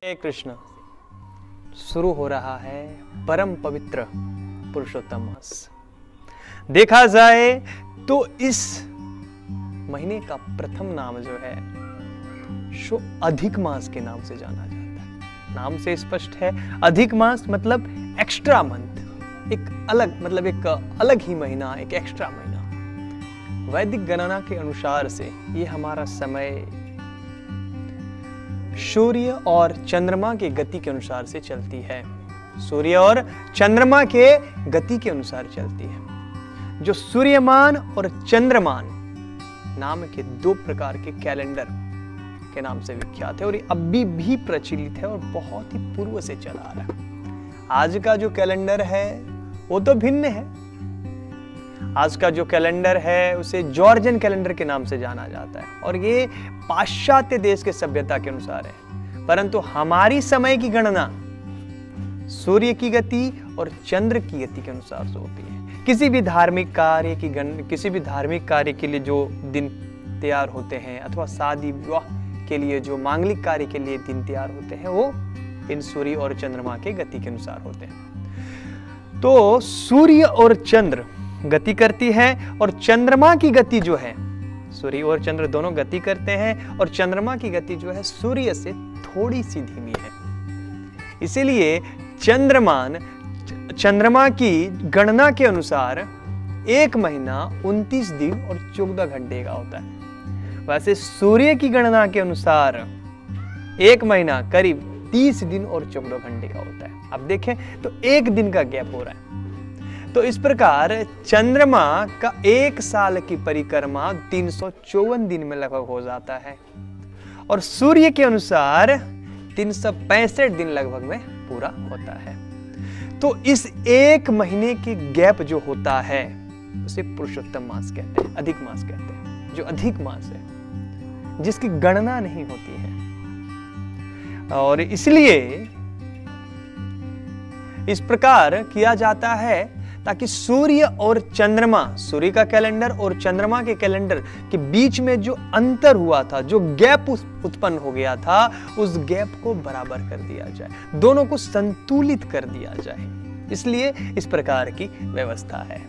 हे कृष्ण, शुरू हो रहा है परम पवित्र पुरुषोत्तम मास। देखा जाए तो इस महीने का प्रथम नाम जो है सो अधिक मास के नाम से जाना जाता है। नाम से स्पष्ट है, अधिक मास मतलब एक्स्ट्रा मंथ, एक अलग ही महीना, एक एक्स्ट्रा महीना। वैदिक गणना के अनुसार से ये हमारा समय सूर्य और चंद्रमा के गति के अनुसार से चलती है। सूर्य और चंद्रमा के गति के अनुसार चलती है। जो सूर्यमान और चंद्रमान नाम के दो प्रकार के कैलेंडर के नाम से विख्यात है और ये अभी भी प्रचलित है और बहुत ही पूर्व से चला आ रहा है। आज का जो कैलेंडर है वो तो भिन्न है। आज का जो कैलेंडर है उसे जॉर्जियन कैलेंडर के नाम से जाना जाता है और ये पाश्चात्य देश के सभ्यता के अनुसार है। परंतु हमारी समय की गणना सूर्य की गति और चंद्र की गति के अनुसार से होती है। किसी भी धार्मिक कार्य के लिए जो दिन तैयार होते हैं अथवा शादी विवाह के लिए जो मांगलिक कार्य के लिए दिन तैयार होते हैं वो इन सूर्य और चंद्रमा के गति के अनुसार होते हैं। तो सूर्य और चंद्र गति करती है और चंद्रमा की गति जो है, सूर्य और चंद्र दोनों गति करते हैं और चंद्रमा की गति जो है सूर्य से थोड़ी सी धीमी है। इसीलिए चंद्रमा की गणना के अनुसार एक महीना 29 दिन और 14 घंटे का होता है। वैसे सूर्य की गणना के अनुसार एक महीना करीब 30 दिन और 14 घंटे का होता है। अब देखें तो एक दिन का गैप हो रहा है। तो इस प्रकार चंद्रमा का एक साल की परिक्रमा 354 दिन में लगभग हो जाता है और सूर्य के अनुसार 365 दिन लगभग में पूरा होता है। तो इस एक महीने के गैप जो होता है उसे पुरुषोत्तम मास कहते हैं, अधिक मास कहते हैं। जो अधिक मास है जिसकी गणना नहीं होती है और इसलिए इस प्रकार किया जाता है ताकि सूर्य और चंद्रमा, सूर्य का कैलेंडर और चंद्रमा के कैलेंडर के बीच में जो अंतर हुआ था, जो गैप उत्पन्न हो गया था, उस गैप को बराबर कर दिया जाए, दोनों को संतुलित कर दिया जाए। इसलिए इस प्रकार की व्यवस्था है।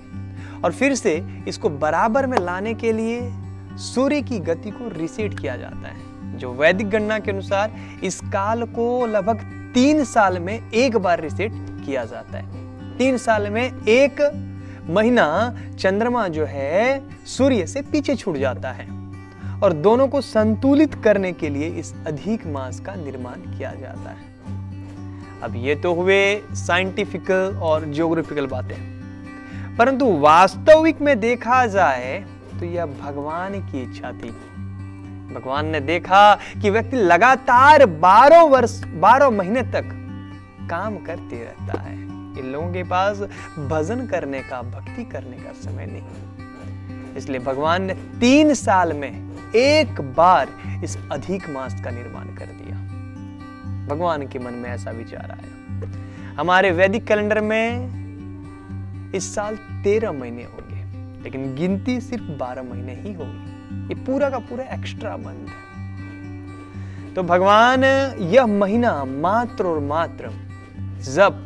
और फिर से इसको बराबर में लाने के लिए सूर्य की गति को रीसेट किया जाता है। जो वैदिक गणना के अनुसार इस काल को लगभग 3 साल में एक बार रीसेट किया जाता है। 3 साल में एक महीना चंद्रमा जो है सूर्य से पीछे छूट जाता है और दोनों को संतुलित करने के लिए इस अधिक मास का निर्माण किया जाता है। अब ये तो हुए साइंटिफिकल और ज्योग्राफिकल बातें, परंतु वास्तविक में देखा जाए तो यह भगवान की इच्छा थी। भगवान ने देखा कि व्यक्ति लगातार 12 महीने तक काम करते रहता है। इन लोगों के पास भजन करने का, भक्ति करने का समय नहीं। इसलिए भगवान ने 3 साल में एक बार इस अधिक मास का निर्माण कर दिया। भगवान के मन में ऐसा विचार आया। हमारे वैदिक कैलेंडर में इस साल 13 महीने होंगे, लेकिन गिनती सिर्फ 12 महीने ही होगी। ये पूरा का पूरा एक्स्ट्रा मंथ है। तो भगवान यह महीना मात्र और मात्र जप,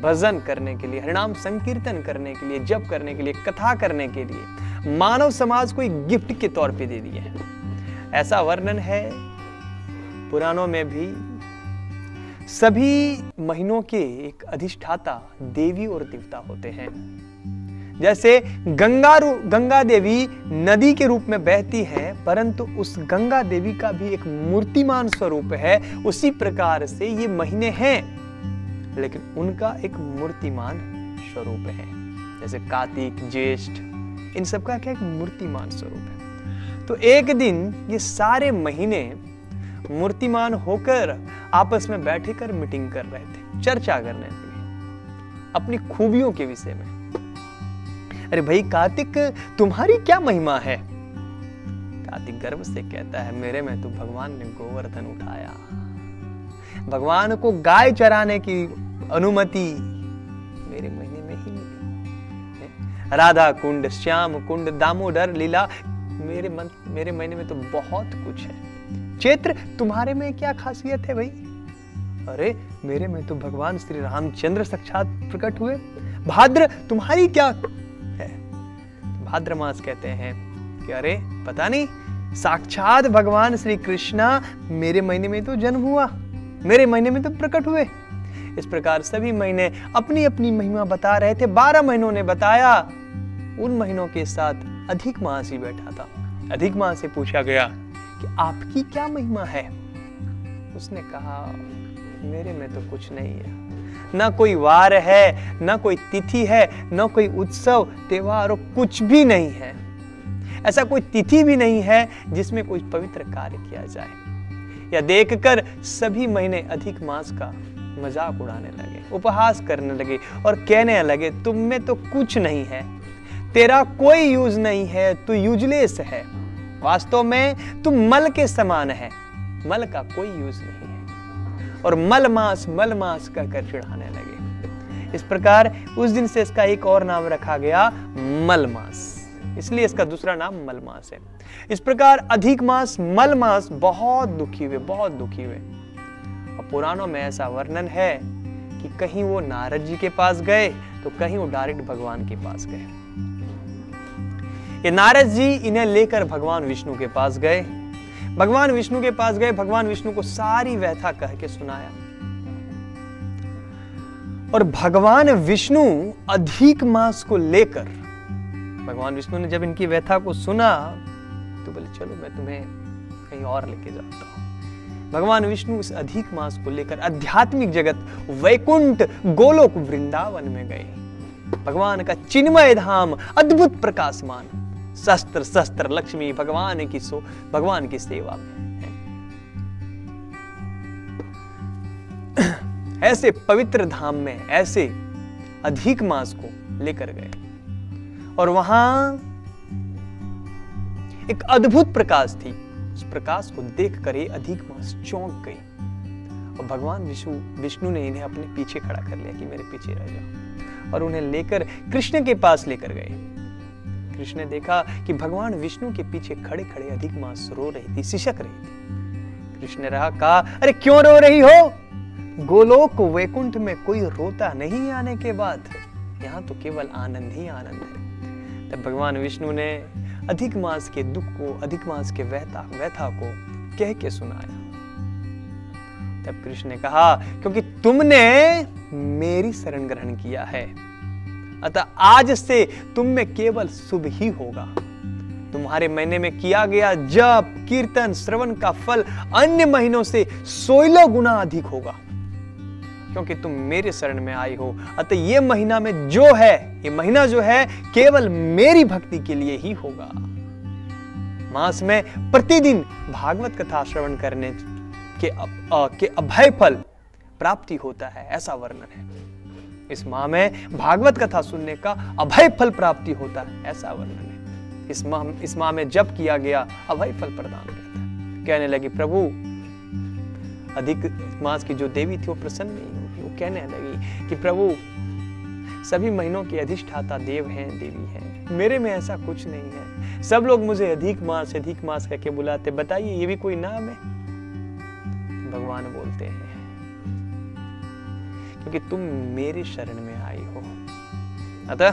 भजन करने के लिए, हरिनाम संकीर्तन करने के लिए, जप करने के लिए, कथा करने के लिए मानव समाज को एक गिफ्ट के तौर पे दे दिया है। ऐसा वर्णन है पुराणों में भी। सभी महीनों के एक अधिष्ठाता देवी और देवता होते हैं। जैसे गंगा देवी नदी के रूप में बहती है, परंतु उस गंगा देवी का भी एक मूर्तिमान स्वरूप है। उसी प्रकार से ये महीने हैं लेकिन उनका एक मूर्तिमान स्वरूप है। जैसे कार्तिक, ज्येष्ठ, इन सब का क्या एक मूर्तिमान स्वरूप है। तो एक दिन ये सारे महीने मूर्तिमान होकर आपस में बैठकर मीटिंग कर रहे थे, चर्चा करने के लिए अपनी खूबियों के विषय में। अरे भाई कार्तिक, तुम्हारी क्या महिमा है? कार्तिक गर्व से कहता है, मेरे में तो भगवान ने गोवर्धन उठाया, भगवान को गाय चराने की अनुमति मेरे महीने में ही मिली। राधा कुंड, श्याम कुंड, दामोदर लीला, मेरे महीने में तो बहुत कुछ है। चैत्र, तुम्हारे में क्या खासियत है भाई? अरे मेरे में तो भगवान श्री रामचंद्र साक्षात प्रकट हुए, भाद्र तुम्हारी क्या है? भाद्र मास कहते हैं कि अरे पता नहीं, साक्षात भगवान श्री कृष्णा मेरे महीने में तो जन्म हुआ, मेरे महीने में तो प्रकट हुए। इस प्रकार सभी महीने अपनी अपनी महिमा बता रहे थे। 12 महीनों ने बताया, उन महीनों के साथ अधिक मास ही बैठा था। अधिक मास से पूछा गया कि आपकी क्या महिमा है? उसने कहा मेरे में तो कुछ नहीं है, ना कोई वार है, ना कोई तिथि है, ना कोई उत्सव त्योहार, कुछ भी नहीं है। ऐसा कोई तिथि भी नहीं है जिसमें कोई पवित्र कार्य किया जाए। यह देखकर सभी महीने अधिक मास का मजाक उड़ाने लगे, उपहास करने लगे और कहने लगे तुम में तो कुछ नहीं है, तेरा कोई यूज नहीं है, तू यूजलेस है, वास्तव में तू मल के समान है, मल का कोई यूज नहीं है। और मल मास कहकर चिढ़ाने लगे। इस प्रकार उस दिन से इसका एक और नाम रखा गया मल मास, इसलिए इसका दूसरा नाम मल मास है। इस प्रकार अधिक मास, मल मास बहुत दुखी हुए, बहुत दुखी हुए। और पुराणों में ऐसा वर्णन है कि कहीं वो नारद जी के पास गए तो कहीं वो डायरेक्ट भगवान के पास गए। ये नारद जी इन्हें लेकर भगवान विष्णु के पास गए। भगवान विष्णु के पास गए, भगवान विष्णु को सारी व्यथा कह के सुनाया। और भगवान विष्णु अधिक मास को लेकर, भगवान विष्णु ने जब इनकी व्यथा को सुना तो बोले चलो मैं तुम्हें कहीं और लेके जाता हूं। भगवान विष्णु इस अधिक मास को लेकर आध्यात्मिक जगत वैकुंठ गोलोक वृंदावन में गए। भगवान का चिन्मय धाम अद्भुत प्रकाशमान, शस्त्र शस्त्र लक्ष्मी भगवान की सेवा में है। ऐसे पवित्र धाम में ऐसे अधिक मास को लेकर गए और वहां एक अद्भुत प्रकाश थी। उस प्रकाश को देखकर ये अधिक मास चौंक गई और भगवान विष्णु ने इन्हें अपने पीछे खड़ा कर लिया कि मेरे पीछे रह जाओ, और उन्हें लेकर कृष्ण के पास लेकर गए। कृष्ण ने देखा कि भगवान विष्णु के पीछे खड़े खड़े अधिक मास रो रही थी, सिसक रही थी। कृष्ण ने कहा अरे क्यों रो रही हो? गोलोक वैकुंठ में कोई रोता नहीं आने के बाद, यहाँ तो केवल आनंद ही आनंद है। तब भगवान विष्णु ने अधिक मास के दुख को, अधिक मास के व्यथा को कह के सुनाया। तब कृष्ण ने कहा क्योंकि तुमने मेरी शरण ग्रहण किया है, अतः आज से तुम में केवल शुभ ही होगा। तुम्हारे महीने में किया गया जप कीर्तन श्रवण का फल अन्य महीनों से 16 गुना अधिक होगा, क्योंकि तुम मेरे शरण में आई हो। अतः ये महीना में जो है, ये महीना जो है केवल मेरी भक्ति के लिए ही होगा। मास में प्रतिदिन भागवत कथा श्रवण करने के अभय फल प्राप्ति होता है, ऐसा वर्णन है। इस माह में भागवत कथा सुनने का अभय फल प्राप्ति होता है, ऐसा वर्णन है। इस माह में जप किया गया अभय फल प्रदान करता है। कहने लगी प्रभु, अधिक मास की जो देवी थी वो प्रसन्न नहीं होगी। वो कहने लगी कि प्रभु सभी महीनों के अधिष्ठाता देव हैं, देवी हैं, मेरे में ऐसा कुछ नहीं है। सब लोग मुझे अधिक मास करके बुलाते, बताइए ये भी कोई नाम है? भगवान बोलते हैं क्योंकि तुम मेरे शरण में आई हो, अतः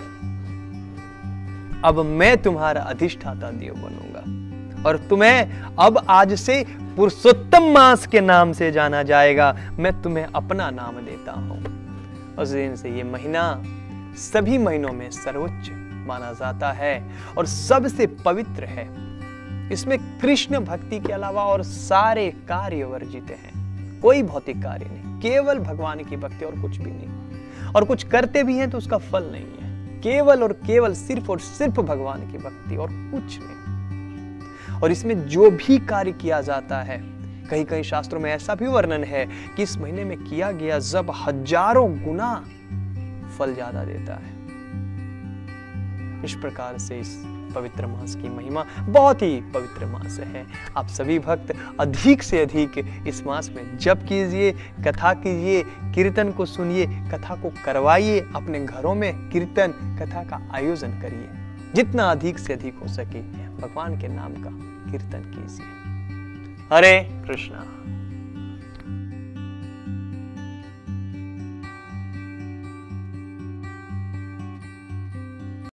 अब मैं तुम्हारा अधिष्ठाता देव बनूंगा और तुम्हें अब आज से पुरुषोत्तम मास के नाम से जाना जाएगा। मैं तुम्हें अपना नाम देता हूं। उस दिन से ये महीना सभी महीनों में सर्वोच्च माना जाता है और सबसे पवित्र है। इसमें कृष्ण भक्ति के अलावा और सारे कार्य वर्जित हैं। कोई भौतिक कार्य नहीं, केवल भगवान की भक्ति और कुछ भी नहीं। और कुछ करते भी हैं तो उसका फल नहीं है, केवल और केवल सिर्फ और सिर्फ भगवान की भक्ति और कुछ नहीं। और इसमें जो भी कार्य किया जाता है, कहीं कहीं शास्त्रों में ऐसा भी वर्णन है कि इस महीने में किया गया जब हजारों गुना फल ज्यादा देता है। इस प्रकार से इस पवित्र मास की महिमा बहुत ही पवित्र मास है। आप सभी भक्त अधिक से अधिक इस मास में जप कीजिए, कथा कीजिए, कीर्तन को सुनिए, कथा को करवाइए, अपने घरों में कीर्तन कथा का आयोजन करिए। जितना अधिक से अधिक हो सके भगवान के नाम का कीर्तन कीजिए। हरे कृष्णा।